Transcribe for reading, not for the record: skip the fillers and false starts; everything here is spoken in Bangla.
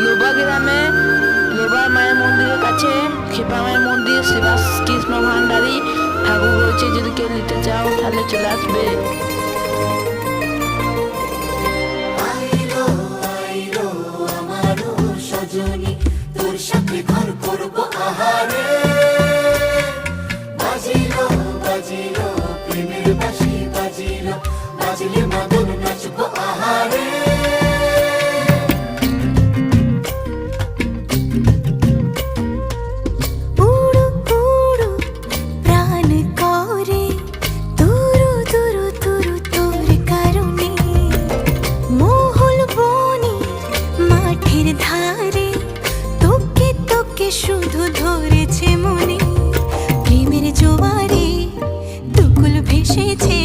লোবা গ্রামে লোবা মায়ের মন্দিরের কাছে ক্ষেপা মায়ের মন্দির শ্রীবাস কৃষ্ণ ভান্ডারী ঠাকুর রয়েছে। যদি কেউ নিতে চাও তাহলে চলে আসবে। তোর সাথে ঘর করবো আহারে, বাজিলো বাজিলো প্রেমের বাঁশি বাজিলো, বাজলে মদন নাচবো আহারে। উড়ু উড়ু প্রাণ করে তুরু তুরু তুরু তোর কারণে, মহল বনে মাঠের ধারে তোকে তোকে শুধু ধরেছে মনে। প্রেমের জোয়ারে দুকুল ভেসেছে